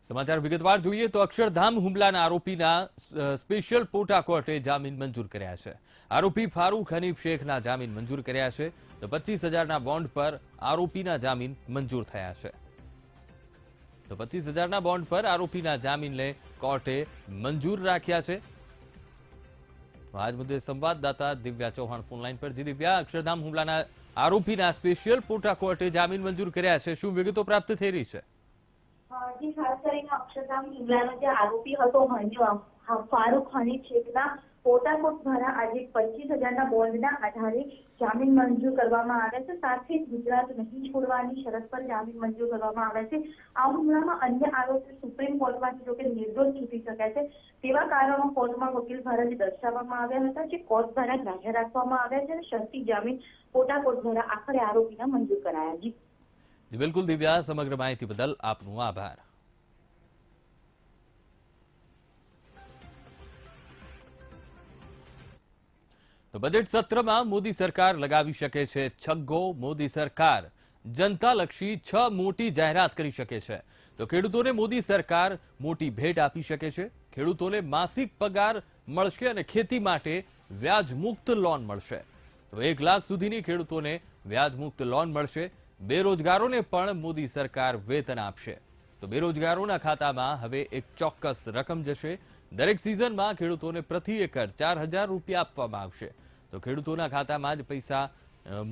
સમાચાર વિગતવાર જોઈએ તો અક્ષરધામ હુમલાના આરોપીના સ્પેશિયલ પોટા કોર્ટે જામીન મંજૂર કર્યા છે। આરોપી ફારૂક હનીફ શેખના જામીન મંજૂર કર્યા છે તો 25,000ના બોન્ડ પર આરોપીના જામીન મંજૂર થયા છે। તો 25,000ના બોન્ડ પર આરોપીના જામીનને કોર્ટે મંજૂર રાખ્યા છે। આજ મુદ્દે સંવાદદાતા દિવ્યા ચૌહાણ ફોનલાઈન પર। જી દિવ્યા, અક્ષરધામ હુમલાના આરોપીના સ્પેશિયલ પોટા કોર્ટે જામીન મંજૂર કર્યા છે, શું વિગતો પ્રાપ્ત થઈ રહી છે? जी खास કરીને અક્ષરધામ હુમલાનો જે આરોપી હતો ફારૂક હનીફ શેખના પોટા કોર્ટ દ્વારા આજે 25,000ના બોન્ડના આધારે જામીન મંજૂર કરવામાં આવ્યા છે। સાથે જ ગુજરાત નહીં છોડવાની શરત પર જામીન મંજૂર કરવામાં આવ્યા છે। આ હુમલામાં અન્ય આરોપી સુપ્રીમ કોર્ટમાંથી જોકે નિર્દોષ છૂટી શક્યા છે તેવા કારણો કોર્ટમાં વકીલ દ્વારા દર્શાવવામાં આવ્યા હતા, જે કોર્ટ દ્વારા ગ્રાહ્ય રાખવામાં આવ્યા છે અને શરતી જામીન પોટા કોર્ટ દ્વારા આખરે આરોપીના મંજૂર કરાયા। જી બિલકુલ દિવ્યા, સમગ્ર માહિતી બદલ આપનો આભાર। તો બજેટ સત્રમાં મોદી સરકાર લગાવી શકે છે છગ્ગો। મોદી સરકાર જનતાલક્ષી 6 મોટી જાહેરાત કરી શકે છે। તો ખેડૂતોને મોદી સરકાર મોટી ભેટ આપી શકે છે। ખેડૂતોને માસિક પગાર મળશે અને ખેતી માટે વ્યાજમુક્ત લોન મળશે। તો 1 લાખ સુધીની ખેડૂતોને વ્યાજમુક્ત લોન મળશે। બેરોજગારોને પણ મોદી સરકાર વેતન આપશે। તો બેરોજગારોના ખાતામાં હવે એક ચોક્કસ રકમ જશે। દરેક સિઝનમાં ખેડૂતોને પ્રતિ એકર 4,000 રૂપિયા આપવામાં આવશે। તો ખેડૂતોના ખાતામાં જ પૈસા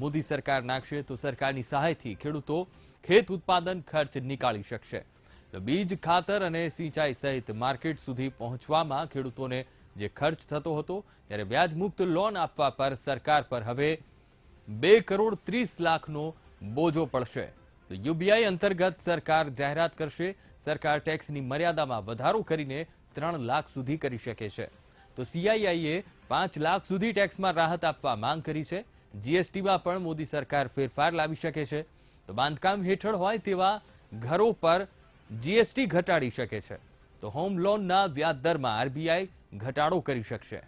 મોદી સરકાર નાખશે। તો સરકારની સહાયથી ખેડૂતો ખેત ઉત્પાદન ખર્ચ નીકાળી શકશે। તો બીજ, ખાતર અને સિંચાઈ સહિત માર્કેટ સુધી પહોંચવામાં ખેડૂતોને જે ખર્ચ થતો હતો ત્યારે વ્યાજમુક્ત લોન આપવા પર સરકાર પર હવે 2,30 લાખનો બોજો પડશે। તો યુબીઆઈ અંતર્ગત સરકાર જાહેરાત કરશે। સરકાર ટેક્સની મર્યાદામાં વધારો કરીને 3 લાખ સુધી કરી શકે છે। તો સીઆઈઆઈએ 5 લાખ સુધી ટેક્સમાં રાહત આપવા માંગ કરી છે। જીએસટીમાં પણ મોદી સરકાર ફેરફાર લાવી શકે છે। તો બાંધકામ હેઠળ હોય તેવા ઘરો પર જીએસટી ઘટાડી શકે છે। તો હોમ લોનના વ્યાજ દરમાં આરબીઆઈ ઘટાડો કરી શકશે।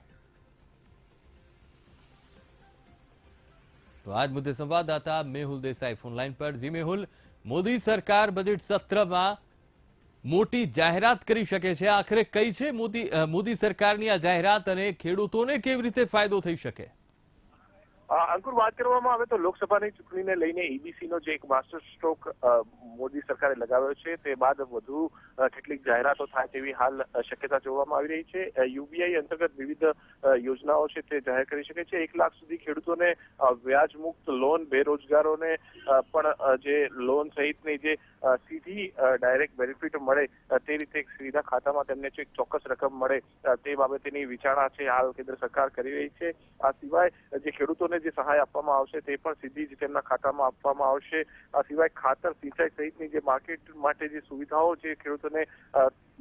તો આજ મુદ્દે સંવાદદાતા મેહુલ દેસાઈ ફોનલાઈન પર। જી મેહુલ, મોદી સરકાર બજેટ સત્રમાં મોટી જાહેરાત કરી શકે છે, આખરે કઈ છે મોદી સરકારની આ જાહેરાત અને ખેડૂતોને કેવી રીતે ફાયદો થઈ શકે? અંકુર, વાત કરવામાં આવે તો લોકસભાની ચૂંટણીને લઈને ઈબીસીનો જે એક માસ્ટર સ્ટ્રોક મોદી સરકારે લગાવ્યો છે તે બાદ વધુ કેટલીક જાહેરાતો થાય તેવી હાલ શક્યતા જોવામાં આવી રહી છે। યુબીઆઈ અંતર્ગત વિવિધ યોજનાઓ છે તે જાહેર કરી શકે છે। 1 લાખ સુધી ખેડૂતોને વ્યાજમુક્ત લોન, બેરોજગારોને પણ જે લોન સહિતની જે સીધી ડાયરેક્ટ બેનિફિટ મળે તે રીતે સીધા ખાતામાં તેમને એક ચોક્કસ રકમ મળે તે બાબતેની વિચારણા છે હાલ કેન્દ્ર સરકાર કરી રહી છે। આ સિવાય જે ખેડૂતોને જે સહાય આપવામાં આવશે તે પણ સીધી જ તેમના ખાતામાં આપવામાં આવશે। આ સિવાય ખાતર, સિંચાઈ સહિતની જે માર્કેટ માટે જે સુવિધાઓ જે ખેડૂતોને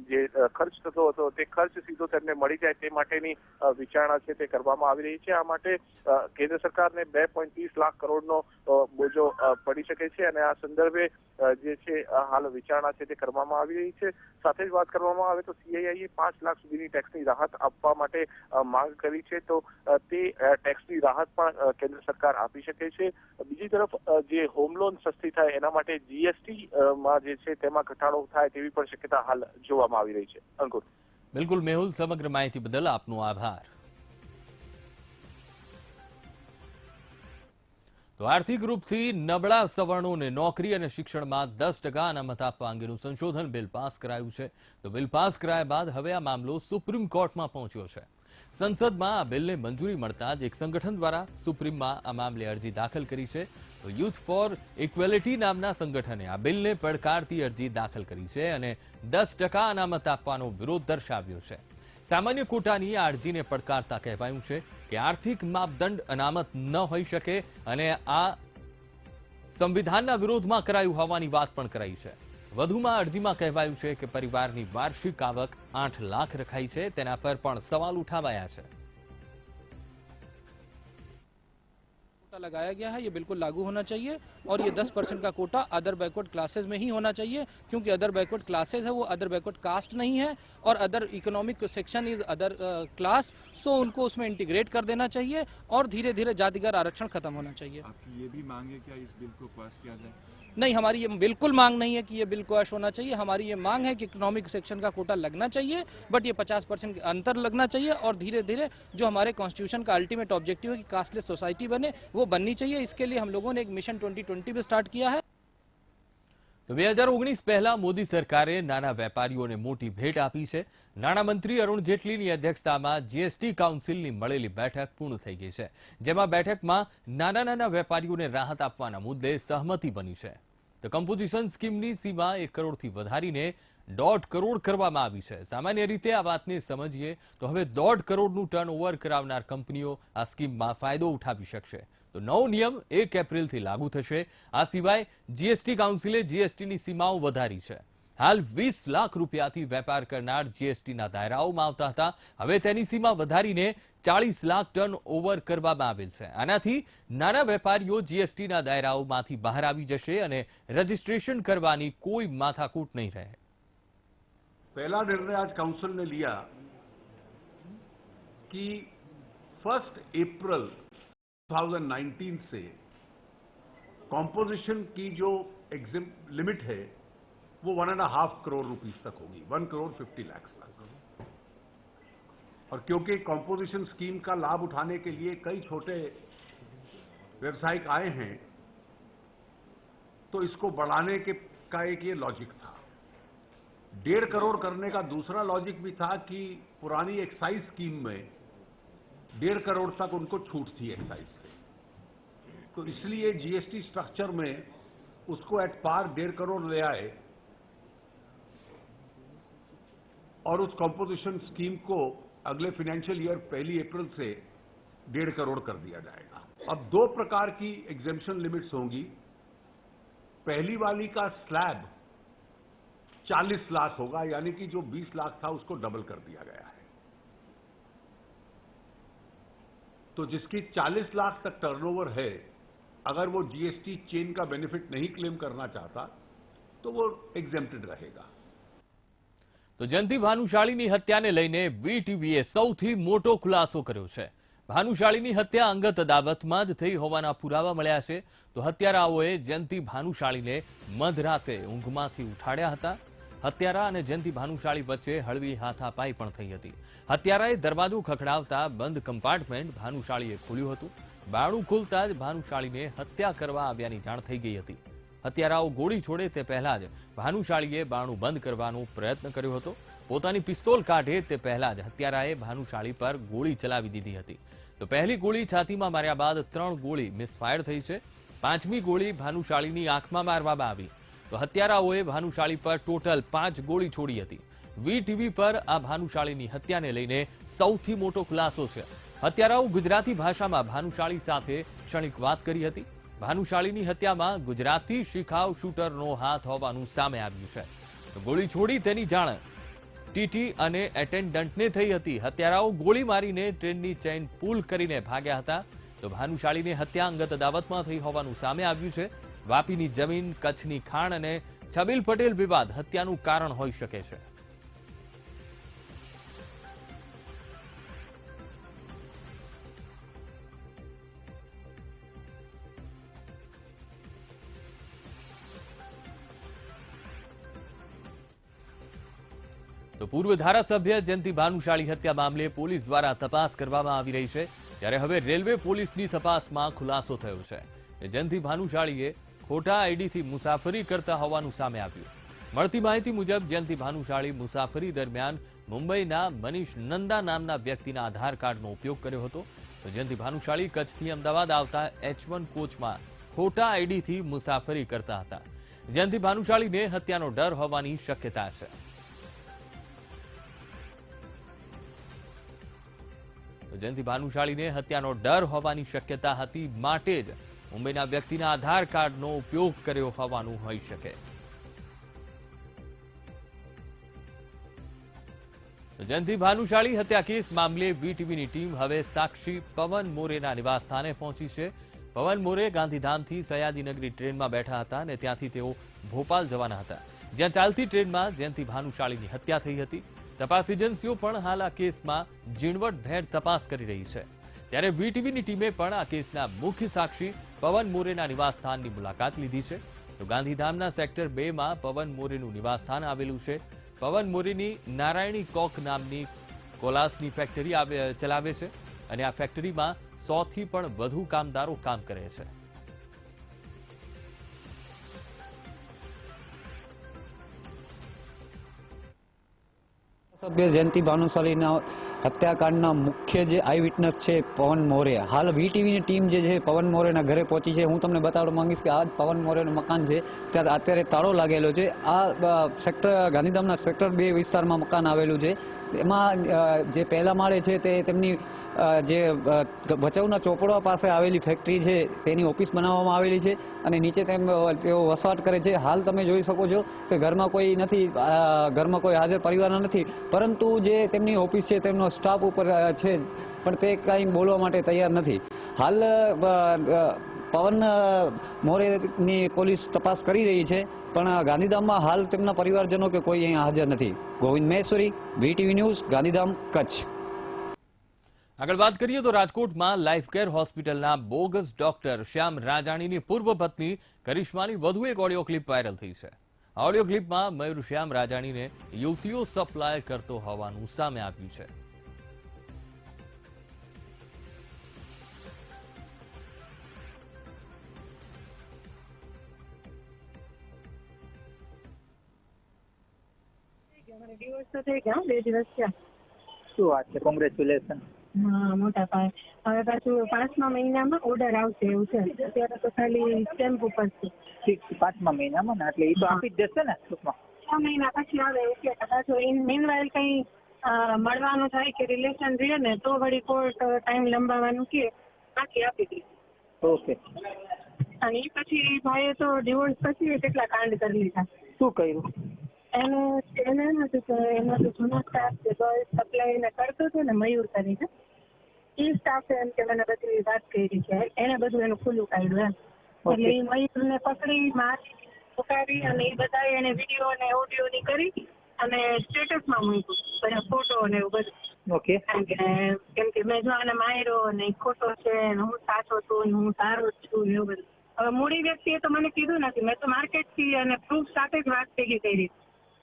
જે ખર્ચ થતો હતો તે ખર્ચ સીધો તેમને મળી જાય તે માટેની વિચારણા છે તે કરવામાં આવી રહી છે। આ માટે કેન્દ્ર સરકારને 2.30 લાખ કરોડનો બોજો પડી શકે છે અને આ સંદર્ભે જે છે હાલ વિચારણા છે તે કરવામાં આવી રહી છે। સાથે જ વાત કરવામાં આવે તો સીઆઈઆઈએ 5 લાખ સુધીની ટેક્સની રાહત આપવા માટે માંગ કરી છે। તો તે ટેક્સની રાહત પણ કેન્દ્ર સરકાર આપી શકે છે। બીજી તરફ જે હોમ લોન સસ્તી થાય એના માટે જીએસટી માં જે છે તેમાં ઘટાડો થાય તેવી પણ શક્યતા હાલ જોવામાં આવી રહી છે। અંકુર, બિલકુલ મેહુલ, સમગ્ર માહિતી બદલ આપનો આભાર। તો આર્થિક રૂપથી નબળા સવર્ણોને નોકરી અને શિક્ષણમાં 10% અનામત આપવા અંગેનું સંશોધન બિલ પાસ કરાયું છે। તો બિલ પાસ કરાયા બાદ હવે આ મામલો સુપ્રીમ કોર્ટમાં પહોંચ્યો છે। સંસદમાં આ બિલને મંજૂરી મળતા જ એક સંગઠન દ્વારા સુપ્રીમમાં આ મામલે અરજી દાખલ કરી છે। તો યુથ ફોર ઇક્વેલિટી નામના સંગઠને આ બિલને પડકારતી અરજી દાખલ કરી છે અને 10% અનામત આપવાનો વિરોધ દર્શાવ્યો છે। સામાન્ય કોટાની આ અરજીને પડકારતા કહેવાયું છે કે આર્થિક માપદંડ અનામત ન હોઈ શકે અને આ સંવિધાનના વિરોધમાં કરાયું હોવાની વાત પણ કરાઈ છે। વધુમાં અરજીમાં કહેવાયું છે કે પરિવારની વાર્ષિક આવક 8 લાખ રખાઈ છે, તેના પર પણ સવાલ ઉઠાવાયા છે। लगाया गया है ये बिल्कुल लागू होना चाहिए और ये 10% का कोटा अदर बैकवर्ड क्लासेस में ही होना चाहिए, क्योंकि अदर बैकवर्ड क्लासेस है वो अदर बैकवर्ड कास्ट नहीं है और other economic section is other class, so उनको उसमें इंटीग्रेट कर देना चाहिए और धीरे धीरे जातिगत आरक्षण खत्म होना चाहिए। आपकी ये भी मांग है क्या इस बिल को पास किया जाए? नहीं, हमारी ये बिल्कुल मांग नहीं है कि ये बिल क्वैश होना चाहिए। हमारी ये मांग है कि इकोनॉमिक सेक्शन का कोटा लगना चाहिए, बट ये 50% अंतर लगना चाहिए और धीरे धीरे जो हमारे कॉन्स्टिट्यूशन का अल्टीमेट ऑब्जेक्टिव है कि कास्टलेस सोसाइटी बने, वो बननी चाहिए। इसके लिए हम लोगों ने एक मिशन 2020 भी स्टार्ट किया है। તો 2019 પહેલા મોદી સરકારે નાના વેપારીઓને મોટી ભેટ આપી છે। નાણામંત્રી અરુણ જેટલીની અધ્યક્ષતામાં જીએસટી કાઉન્સિલની મળેલી બેઠક પૂર્ણ થઈ ગઈ છે, જેમાં બેઠકમાં નાના વેપારીઓને રાહત આપવાના મુદ્દે સહમતિ બની છે। તો કમ્પોઝિશન સ્કીમની સીમા 1 કરોડથી વધારીને 1.5 કરોડ કરવામાં આવી છે। સામાન્ય રીતે આ વાતને સમજીએ તો હવે 1.5 કરોડનું ટર્નઓવર કરાવનાર કંપનીઓ આ સ્કીમમાં ફાયદો ઉઠાવી શકશે। તો નવો નિયમ 1 એપ્રિલથી લાગુ થશે। આ સિવાય જીએસટી કાઉન્સિલે જીએસટીની સીમાઓ વધારી છે। હાલ 20 લાખ રૂપિયાથી વેપાર કરનાર જીએસટીના દાયરાઓમાં આવતા હતા, હવે તેની સીમા વધારીને 40 લાખ ટન ઓવર કરવામાં આવેલ છે। આનાથી નાના વેપારીઓ જીએસટીના દાયરાઓમાંથી બહાર આવી જશે અને રજીસ્ટ્રેશન કરવાની કોઈ માથાકૂટ નહીં રહે। पहला निर्णय आज काउंसिल ने लिया कि 1 अप्रैल 2019 से कॉम्पोजिशन की जो एग्जिम लिमिट है वो 1.5 करोड़ रुपीस तक होगी, 1 करोड़ 50 लाख तक। और क्योंकि कॉम्पोजिशन स्कीम का लाभ उठाने के लिए कई छोटे व्यवसायिक आए हैं, तो इसको बढ़ाने के का एक ये लॉजिक था। 1.5 करोड़ करने का दूसरा लॉजिक भी था कि पुरानी एक्साइज स्कीम में 1.5 करोड़ तक उनको छूट थी एक्साइज से, तो इसलिए जीएसटी स्ट्रक्चर में उसको एट पार 1.5 करोड़ ले आए और उस कॉम्पोजिशन स्कीम को अगले फाइनेंशियल ईयर 1 अप्रैल से 1.5 करोड़ कर दिया जाएगा। अब 2 प्रकार की एग्जेम्पशन लिमिट्स होंगी। पहली वाली का स्लैब 40 लाख होगा, यानी कि जो 20 लाख था उसको डबल कर दिया गया है। तो जिसकी 40 लाख तक टर्नओवर है, अगर वो जीएसटी चेन का बेनिफिट नहीं क्लेम करना चाहता तो वो एग्जेम्प्टेड रहेगा। તો જયંતિ ભાનુશાળીની હત્યાને લઈને વીટીવીએ સૌથી મોટો ખુલાસો કર્યો છે। ભાનુશાળીની હત્યા અંગત અદાવતમાં જ થઈ હોવાના પુરાવા મળ્યા છે। તો હત્યારાઓએ જયંતિ ભાનુશાળીને મધરાતે ઊંઘમાંથી ઉઠાડ્યા હતા। હત્યારા અને જયંતિ ભાનુશાળી વચ્ચે હળવી હાથાપાઈ પણ થઈ હતી। હત્યારાએ દરવાજો ખખડાવતા બંધ કમ્પાર્ટમેન્ટ ભાનુશાળીએ ખોલ્યું હતું। બારણું ખોલતા જ ભાનુશાળીને હત્યા કરવા આવ્યાની જાણ થઈ ગઈ હતી। હત્યારાઓ ગોળી છોડે તે પહેલા જ ભાનુશાળીએ બારણું બંધ કરવાનો પ્રયત્ન કર્યો હતો। પોતાની પિસ્તોલ કાઢે તે પહેલા જ હત્યારાએ ભાનુશાળી પર ગોળી ચલાવી દીધી હતી। તો પહેલી ગોળી છાતીમાં માર્યા બાદ 3 ગોળી મિસફાયર થઈ છે। 5મી ગોળી ભાનુશાળીની આંખમાં મારવામાં આવી। તો હત્યારાઓએ ભાનુશાળી પર ટોટલ 5 ગોળી છોડી હતી। વીટીવી પર આ ભાનુશાળીની હત્યાને લઈને સૌથી મોટો ખુલાસો છે। હત્યારાઓ ગુજરાતી ભાષામાં ભાનુશાળી સાથે ક્ષણિક વાત કરી હતી। ભાનુશાળીની હત્યામાં ગુજરાતી શિખાઉ શૂટરનો હાથ હોવાનું સામે આવ્યું છે। તો ગોળી છોડી તેની જાણ ટીટી અને એટેન્ડન્ટને થઈ હતી। હત્યારાઓ ગોળી મારીને ટ્રેનની ચેઇન પુલ કરીને ભાગ્યા હતા। તો ભાનુશાળીની હત્યા અંગત અદાવતમાં થઈ હોવાનું સામે આવ્યું છે। વાપીની જમીન, કચ્છની ખાણ અને છબીલ પટેલ વિવાદ હત્યાનું કારણ હોઈ શકે છે। તો પૂર્વ ધારાસભ્ય જયંતિ ભાનુશાળી હત્યા મામલે પોલીસ દ્વારા તપાસ કરવામાં આવી રહી છે, ત્યારે હવે રેલવે પોલીસની તપાસમાં ખુલાસો થયો છે કે જયંતિ ભાનુશાળીએ ખોટા આઈડીથી મુસાફરી કરતા હોવાનું સામે આવ્યું। મળતી માહિતી મુજબ જયંતિ ભાનુશાળી મુસાફરી દરમિયાન મુંબઈના મનીષ નંદા નામના વ્યક્તિના આધાર કાર્ડનો ઉપયોગ કર્યો હતો। તો જયંતિ ભાનુશાળી કચ્છથી અમદાવાદ આવતા H1 કોચમાં ખોટા આઈડીથી મુસાફરી કરતા હતા। જયંતિ ભાનુશાળીને હત્યાનો ડર હોવાની શક્યતા છે। જયંતિ ભાનુશાળીને હત્યાનો ડર હોવાની શક્યતા હતી, માટે જ મુંબઈના વ્યક્તિના આધાર કાર્ડનો ઉપયોગ કર્યો હોવાનું હોઈ શકે। જયંતિ ભાનુશાળી હત્યા કેસ મામલે વીટીવીની ટીમ હવે સાક્ષી પવન મોરેના નિવાસસ્થાને પહોંચી છે। પવન મોરે ગાંધીધામથી સયાજીનગરી ટ્રેનમાં બેઠા હતા અને ત્યાંથી તેઓ ભોપાલ જવાના હતા, જ્યાં ચાલતી ટ્રેનમાં જયંતિ ભાનુશાળીની હત્યા થઈ હતી। તપાસ એજન્સીઓ પણ હાલ આ કેસમાં ઝીણવટભેર તપાસ કરી રહી છે, ત્યારે વીટીવીની ટીમે પણ આ કેસના મુખ્ય સાક્ષી પવન મોરેના નિવાસસ્થાનની મુલાકાત લીધી છે। તો ગાંધીધામના સેક્ટર 2 માં પવન મોરેનું નિવાસસ્થાન આવેલું છે. પવન મોરેની નારાયણી કોક નામની કોલાસની ફેક્ટરી ચલાવે છે અને આ ફેક્ટરીમાં 100 થી પણ વધુ કામદારો કામ કરે છે. સભ્ય જયંતિ ભાનુશાલીના હત્યાકાંડના મુખ્ય જે આઈ વિટનેસ છે પવન મોરે. હાલ વીટીવીની ટીમ જે છે પવન મોરેના ઘરે પહોંચી છે. હું તમને બતાવવા માંગીશ કે આ પવન મોરેનું મકાન છે, ત્યાં અત્યારે તાળો લાગેલો છે. આ સેક્ટર ગાંધીધામના સેક્ટર 2 વિસ્તારમાં મકાન આવેલું છે. એમાં જે પહેલા માળે છે તે તેમની જે ભચાઉના ચોપડા પાસે આવેલી ફેક્ટરી છે તેની ઓફિસ બનાવવામાં આવેલી છે અને નીચે તેઓ વસવાટ કરે છે. હાલ તમે જોઈ શકો છો કે ઘરમાં કોઈ નથી, ઘરમાં કોઈ હાજર પરિવારના નથી, પરંતુ જે તેમની ઓફિસ છે તેમનો સ્ટાફ ઉપર છે પણ તે કંઈ બોલવા માટે તૈયાર નથી. હાલ પવન મોરેની પોલીસ તપાસ કરી રહી છે, પણ ગાંધીધામમાં હાલ તેમના પરિવારજનો કે કોઈ અહીંયા હાજર નથી. Govind Maheshwari, VTV news, Gandhidham, Kutch. આગળ વાત કરીએ તો રાજકોટમાં લાઈફ કેર હોસ્પિટલના બોગસ ડોક્ટર શ્યામ રાજાણીની પૂર્વ પત્ની કરિશ્માની વધુ એક ઓડિયો ક્લિપ વાયરલ થઈ છે. આ ઓડિયો ક્લિપમાં મયુર શ્યામ રાજાણીને યુવતીઓ સપ્લાય કરતો હોવાનું સામે આવ્યું છે. ડિવોર્સ તો થઈ ગયા 2 દિવસ થયા. શું વાત છે? કોંગ્રેચ્યુલેશન. હા, મોટા પાયે. હવે પાછું 5મા મહિનામાં ઓર્ડર આવશે એવું છે. અત્યારે તો ખાલી સ્ટેમ્પ ઉપર છે. ઠીક છે, 5મા મહિનામાં ને, એટલે એ તો આપી જ દેશે ને ટૂંકમાં. 6 મહિના પછી આવે એવું કે પાછું ઇન મીનવાઇલ કઈ મળવાનું થાય કે રિલેશન રહે ને તો વળી કોર્ટ ટાઈમ લંબાવવાનું કે બાકી આપી દે. ઓકે. અને એ પછી ભાઈએ તો ડિવોર્સ પછી કેટલા કાંડ કરી લીધા. શું કર્યું? એને એમ હતું કે એનો તો જૂનો સ્ટાફ છે તો સપ્લાય કરતો હતો ને મયુર કરીને, એ સ્ટાફે એમ કે મને બધી વાત કરી છે, એને બધું એનું ખુલ્લું કાઢ્યું એમ. એટલે એ મયુરને પકડી મારી ઉતારી અને એ બધા એને વિડીયો અને ઓડિયો ની કરી અને સ્ટેટસમાં મૂક્યું, ફોટો ને એવું બધું. ઓકે. કેમ કે મેં જો આને માર્યો ને ખોટો છે ને હું સાચો છું ને હું સારો છું ને એવું બધું. હવે મૂડી વ્યક્તિએ તો મને કીધું નથી, મેં તો માર્કેટ થી અને પ્રૂફ સાથે જ વાત ભેગી કરી,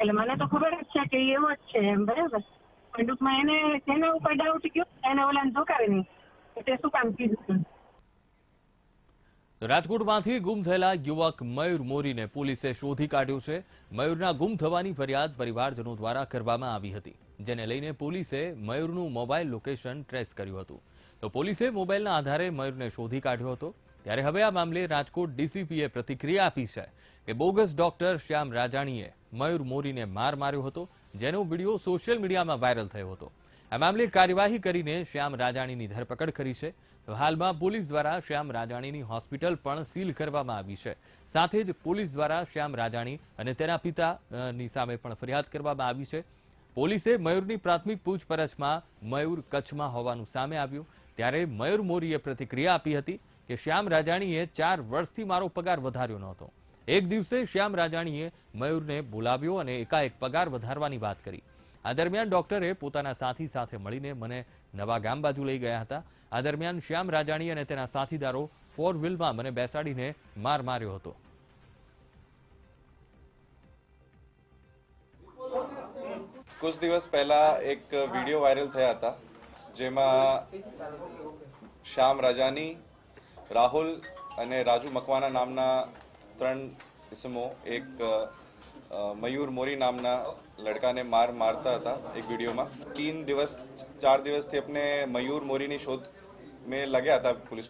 એટલે મને તો ખબર જ છે કે એવો જ છે એમ. બરાબર. પણ ટૂંકમાં એને જેના ઉપર ડાઉટ ગયો એને ઓલાને ધોકાવી નહીં, તે શું કામ કીધું. રાજકોટમાંથી ગુમ થયેલા યુવક મયુર મોરીને પોલીસે શોધી કાઢ્યો છે. મયુરના ગુમ થવાની ફરિયાદ પરિવારજનો દ્વારા કરવામાં આવી હતી, જેને લઈને પોલીસે મયુરનું મોબાઈલ લોકેશન ટ્રેસ કર્યું હતું. તો પોલીસે મોબાઈલના આધારે મયુરને શોધી કાઢ્યો હતો. ત્યારે હવે આ મામલે રાજકોટ ડીસીપીએ પ્રતિક્રિયા આપી છે કે બોગસ ડોક્ટર શ્યામ રાજાણીએ મયુર મોરીને માર માર્યો હતો, જેનો વિડીયો સોશિયલ મીડિયામાં વાયરલ થયો હતો. આ મામલે કાર્યવાહી કરીને શ્યામ રાજાણીની ધરપકડ કરી છે. હાલમાં પોલીસ દ્વારા શ્યામ રાજાણીની હોસ્પિટલ પણ સીલ કરવામાં આવી છે. સાથે જ પોલીસ દ્વારા શ્યામ રાજાણી અને તેના પિતાની સામે પણ ફરિયાદ કરવામાં આવી છે. પોલીસે મયુરની પ્રાથમિક પૂછપરછમાં મયુર કચ્છમાં હોવાનું સામે આવ્યું. ત્યારે મયુર મોરીએ પ્રતિક્રિયા આપી હતી કે શ્યામ રાજાણીએ 4 વર્ષથી મારો પગાર વધાર્યો નહોતો. એક દિવસે શ્યામ રાજાણીએ મયુરને બોલાવ્યો અને એકાએક પગાર વધારવાની વાત કરી. આ દરમિયાન ડોક્ટરે પોતાના સાથી સાથે મળીને મને નવા ગામ બાજુ લઈ ગયા હતા. આ દરમિયાન શ્યામ રાજાણી અને તેના સાથીદારો 4 વ્હીલમાં મને બેસાડીને માર માર્યો હતો. कुछ દિવસ પહેલા એક વિડીયો વાયરલ થયા હતા, જેમાં શ્યામ રાજાની, રાહુલ અને રાજુ મકવાના નામના 3 ઇસમો એક મયુર મોરી નામના લડકાને મારતા હતા એક વિડીયોમાં. 4 દિવસથી अपने મયુર મોરીની શોધ में લગ્યા હતા પોલીસ,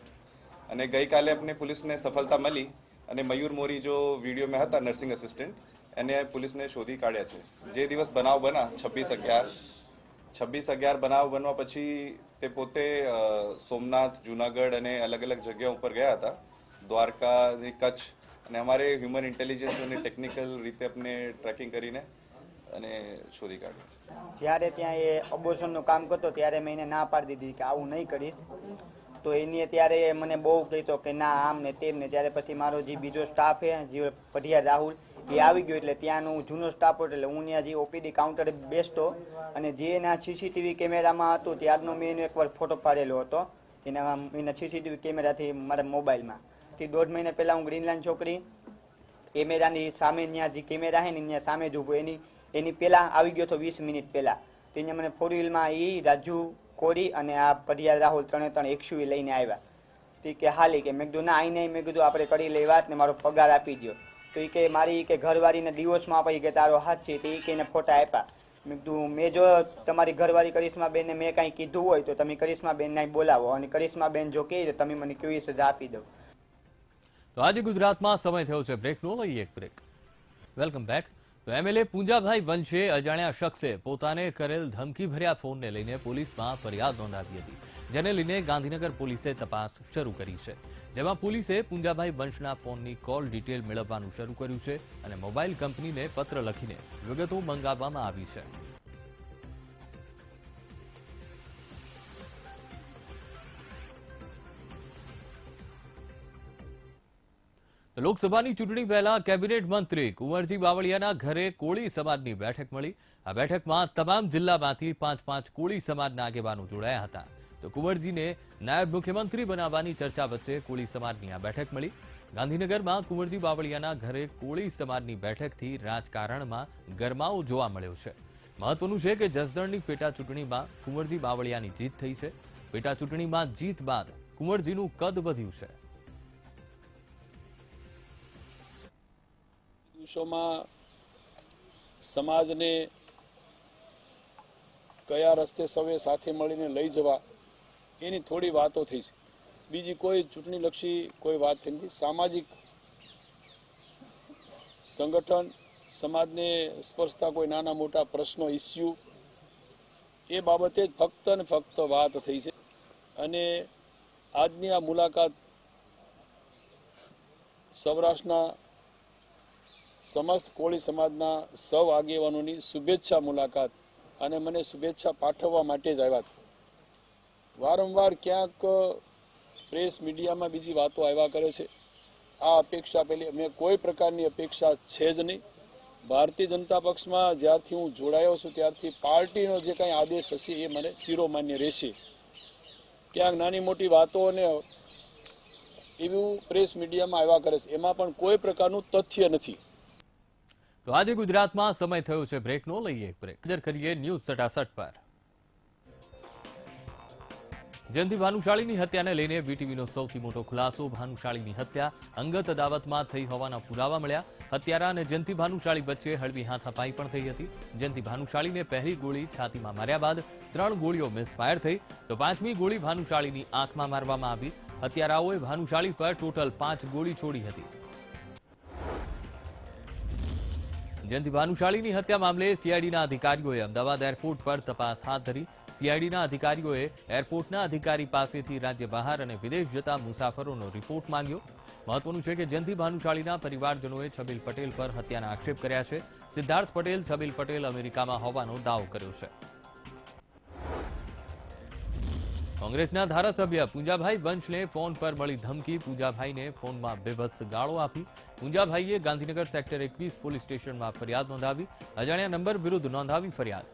અને ગઈકાલે अपने પુલિસને સફળતા મળી અને મયુર મોરી જો વિડીયોમાં હતા નર્સિંગ અસિસ્ટન્ટ, એને પોલીસને શોધી કાઢ્યા છે. જે દિવસ બનાવ બના 26/11 બનાવ બનવા પછી તે પોતે સોમનાથ, જુનાગઢ અને અલગ અલગ જગ્યાઓ ઉપર ગયા હતા, દ્વારકા, કચ્છ, અને અમારે હ્યુમન ઇન્ટેલિજન્સ અને ટેકનિકલ રીતે આપણે ટ્રેકિંગ કરીને અને શોધી કાઢ્યું. જ્યારે ત્યાં એ અબોર્શનનું કામ કરતો ત્યારે મેં એને ના પાડી દીધી કે આવું નહીં કરીશ, તો એની ત્યારે મને બહુ કહેતો કે ના આમ ને તેમ ને. ત્યારે પછી મારો જે બીજો સ્ટાફ છે, જે પઢિયાર રાહુલ, એ આવી ગયો. એટલે ત્યાંનું જૂનો સ્ટાફ હતો, એટલે હું ત્યાં જે ઓપીડી કાઉન્ટરે બેસતો અને જે એના સીસીટીવી કેમેરામાં હતું ત્યારનો મેં એનો એકવાર ફોટો પાડેલો હતો એના સીસીટીવી કેમેરાથી મારા મોબાઈલમાં. 1.5 મહિના પહેલાં હું ગ્રીનલેન્ડ છોકરી કેમેરાની સામે ત્યાં જે કેમેરા છે ને ત્યાં સામે જ ઊભો એની પહેલા આવી ગયો તો 20 મિનિટ પહેલા તો અહીંયા મને 4 વ્હીલમાં રાજુ કોરી અને આ પઢિયાર રાહુલ ત્રણ XUV લઈને આવ્યા તો કે હાલી કે મેં કીધું ના આઈ નહીં, મેં કીધું આપણે કરી લઈ વાત ને મારો પગાર આપી દો તો એ કે મારી કે ઘરવાળીને ડિવોર્સમાં આપી કે તારો હાથ છે તો એ કે એને ફોટા આપ્યા. મેં કીધું મેં જો તમારી ઘરવાળી કરિશ્માબેનને મેં કાંઈ કીધું હોય તો તમે કરિશ્માબેનને બોલાવો અને કરિશ્માબેન જો કહે તો તમે મને કેવી સજા આપી દો. તો આજે ગુજરાતમાં સમય થયો છે બ્રેકનો, લઈએ એક બ્રેક. Welcome back. તો MLA પૂંજાભાઈ વંશે અજાણ્યા શખ્સે પોતાને કરેલ ધમકીભર્યા ફોનને લઈને પોલીસમાં ફરિયાદ નોંધાવી હતી, જેને લઈને ગાંધીનગર પોલીસે તપાસ શરૂ કરી છે, જેમાં પોલીસે પૂંજાભાઈ વંશના ફોનની કોલ ડિટેલ મેળવવાનું શરૂ કર્યું છે અને મોબાઈલ કંપનીને પત્ર લખીને વિગતો મંગાવવામાં આવી છે. લોકસભાની ચૂંટણી પહેલા કેબિનેટ મંત્રી કુંવરજી બાવળિયાના ઘરે કોળી સમાજની બેઠક મળી. આ બેઠકમાં તમામ જિલ્લામાંથી 5-5 કોળી સમાજના આગેવાનો જોડાયા હતા. તો કુંવરજીને નાયબ મુખ્યમંત્રી બનાવવાની ચર્ચા વચ્ચે કોળી સમાજની આ બેઠક મળી. ગાંધીનગરમાં કુંવરજી બાવળિયાના ઘરે કોળી સમાજની બેઠકથી રાજકારણમાં ગરમાવો જોવા મળ્યો છે. મહત્વનું છે કે જસદણની પેટા ચૂંટણીમાં કુંવરજી બાવળિયાની જીત થઈ છે. પેટા ચૂંટણીમાં જીત બાદ કુંવરજીનું કદ વધ્યું છે. દિવસોમાં સમાજને કયા રસ્તે સૌએ સાથે મળીને લઈ જવા એની થોડી વાતો થઈ છે. બીજી કોઈ ચૂંટણીલક્ષી કોઈ વાત નથી. સામાજિક સંગઠન, સમાજને સ્પર્શતા કોઈ નાના મોટા પ્રશ્નો, ઇસ્યુ એ બાબતે જ ફક્ત ને ફક્ત વાત થઈ છે. અને આજની આ મુલાકાત સૌરાષ્ટ્રના સમસ્ત કોળી સમાજના સૌ આગેવાનોની શુભેચ્છા મુલાકાત અને મને શુભેચ્છા પાઠવવા માટે જ આવ્યા હતા. વારંવાર ક્યાંક પ્રેસ મીડિયામાં બીજી વાતો આવ્યા કરે છે. આ અપેક્ષા પેલી મેં કોઈ પ્રકારની અપેક્ષા છે જ નહીં. ભારતીય જનતા પક્ષમાં જ્યારથી હું જોડાયો છું ત્યારથી પાર્ટીનો જે કાંઈ આદેશ હશે એ મને શિરોમાન્ય રહેશે. ક્યાંક નાની મોટી વાતો અને એવું પ્રેસ મીડિયામાં આવ્યા કરે છે, એમાં પણ કોઈ પ્રકારનું તથ્ય નથી. તો આજે ગુજરાતમાં સમય થયો છે બ્રેકનો, લઈએ એક બ્રેક. નજર કરીએ ન્યૂઝ 67 પર. જયંતિ ભાનુશાળીની હત્યાને લઈને વીટીવીનો સૌથી મોટો ખુલાસો. ભાનુશાળીની હત્યા અંગત અદાવતમાં થઈ હોવાના પુરાવા મળ્યા. હત્યારા અને જયંતિ ભાનુશાળી વચ્ચે હળવી હાથાપાઈ પણ થઈ હતી. જયંતિ ભાનુશાળીને પહેલી ગોળી છાતીમાં માર્યા બાદ 3 ગોળીઓ મિસફાયર થઈ, તો 5મી ગોળી ભાનુશાળીની આંખમાં મારવામાં આવી. હત્યારાઓએ ભાનુશાળી પર ટોટલ 5 ગોળી છોડી હતી. જયંતિ ભાનુશાળીની હત્યા મામલે સીઆઈડીના અધિકારીઓએ અમદાવાદ એરપોર્ટ પર તપાસ હાથ ધરી. સીઆઈડીના અધિકારીઓએ એરપોર્ટના અધિકારી પાસેથી રાજ્ય બહાર અને વિદેશ જતા મુસાફરોનો રિપોર્ટ માંગ્યો. મહત્વનું છે કે જયંતિ ભાનુશાળીના પરિવારજનોએ છબીલ પટેલ પર હત્યાના આક્ષેપ કર્યા છે. સિદ્ધાર્થ પટેલ, છબીલ પટેલ અમેરિકામાં હોવાનો દાવો કર્યો છે. કોંગ્રેસના ધારાસભ્ય પૂંજાભાઈ વંશને ફોન પર મળી ધમકી. પૂંજાભાઈને ફોનમાં બેભત્સ ગાળો આપી. પૂંજાભાઈએ ગાંધીનગર સેક્ટર 21 પોલીસ સ્ટેશનમાં ફરિયાદ નોંધાવી. અજાણ્યા નંબર વિરુદ્ધ નોંધાવી ફરિયાદ.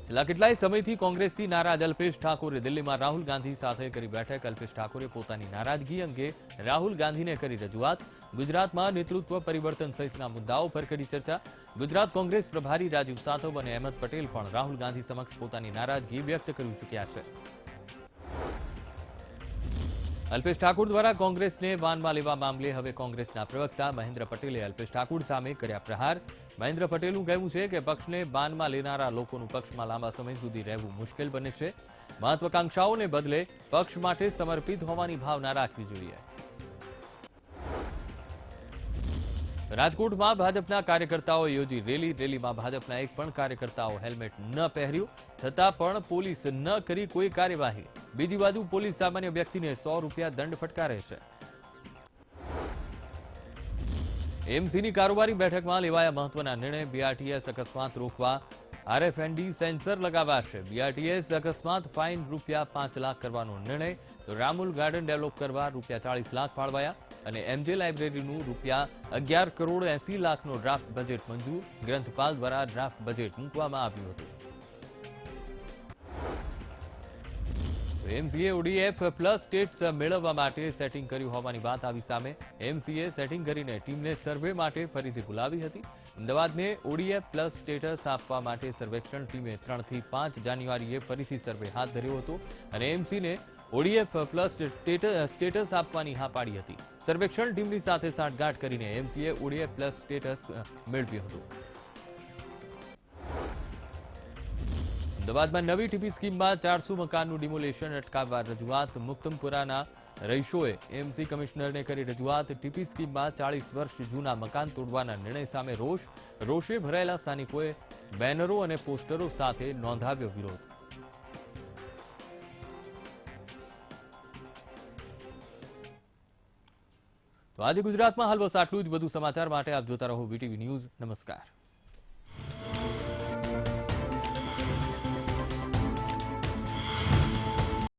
છેલ્લા કેટલાય સમયથી કોંગ્રેસથી નારાજ અલ્પેશ ઠાકોરે દિલ્હીમાં રાહુલ ગાંધી સાથે કરી બેઠક. અલ્પેશ ઠાકોરે પોતાની નારાજગી અંગે રાહુલ ગાંધીને કરી રજૂઆત. ગુજરાતમાં નેતૃત્વ પરિવર્તન સહિતના મુદ્દાઓ પર કરી ચર્ચા. ગુજરાત કોંગ્રેસ પ્રભારી રાજીવ સાતવ અને અહેમદ પટેલ પણ રાહુલ ગાંધી સમક્ષ પોતાની નારાજગી વ્યક્ત કરી ચૂક્યા છે. અલ્પેશ ઠાકોર દ્વારા કોંગ્રેસને બાનમાં લેવા મામલે હવે કોંગ્રેસના પ્રવક્તા મહેન્દ્ર પટેલે અલ્પેશ ઠાકોર સામે કર્યા પ્રહાર. મહેન્દ્ર પટેલનું કહેવું છે કે પક્ષને બાનમાં લેનારા લોકોનું પક્ષમાં લાંબા સમય સુધી રહેવું મુશ્કેલ બને છે. મહત્વાકાંક્ષાઓને બદલે પક્ષ માટે સમર્પિત હોવાની ભાવના રાખવી જોઈએ. રાજકોટમાં ભાજપના કાર્યકર્તાઓએ યોજી રેલીમાં ભાજપના એક પણ કાર્યકર્તાઓ હેલ્મેટ ન પહેર્યું, છતાં પણ પોલીસ ન કરી કોઈ કાર્યવાહી. બીજી બાજુ પોલીસ સામાન્ય વ્યક્તિને 100 રૂપિયા દંડ ફટકારે છે. એમસીની કારોબારી બેઠકમાં લેવાયા મહત્વના નિર્ણય. બીઆરટીએસ અકસ્માત રોકવા RFND સેન્સર લગાવાશે. બીઆરટીએસ અકસ્માત ફાઇન રૂપિયા 5 લાખ કરવાનો નિર્ણય. તો રામુલ ગાર્ડન ડેવલપ કરવા રૂપિયા 40 લાખ ફાળવાયા અને MJ લાઇબ્રેરીનું રૂપિયા 11 કરોડ 80 લાખનો ડ્રાફ્ટ બજેટ મંજૂર. ગ્રંથપાલ દ્વારા ડ્રાફ્ટ બજેટ મૂકવામાં આવ્યું હતું. એમસીએ ઓડીએફ પ્લસ સ્ટેટ્સ મેળવવા માટે સેટિંગ કર્યું હોવાની વાત આવી સામે. એમસીએ સેટિંગ કરીને ટીમને સર્વે માટે ફરીથી બોલાવી હતી. અમદાવાદને ઓડીએફ પ્લસ સ્ટેટસ આપવા માટે સર્વેક્ષણ ટીમે 3 થી 5 જાન્યુઆરીએ ફરીથી સર્વે હાથ ધર્યો હતો અને એમસીને ઓડીએફ પ્લસ સ્ટેટસ આપવાની હા પાડી હતી. સર્વેક્ષણ ટીમની સાથે સાંઠગાંઠ કરીને એમસીએ ઓડીએફ પ્લસ સ્ટેટસ મેળવ્યું હતું. અમદાવાદમાં નવી ટીપી સ્કીમમાં 400 મકાનનું ડિમોલેશન અટકાવવા રજૂઆત. મુક્તમપુરાના રહીશોએ એમસી કમિશનરને કરી રજૂઆત. ટીપી સ્કીમમાં 40 વર્ષ જૂના મકાન તોડવાના નિર્ણય સામે રોષે ભરાયેલા સ્થાનિકોએ બેનરો અને પોસ્ટરો સાથે નોંધાવ્યો વિરોધ. તો આજે ગુજરાતમાં હાલ બસ આટલું જ. વધુ સમાચાર માટે આપ જોતા રહો વીટીવી ન્યૂઝ. નમસ્કાર.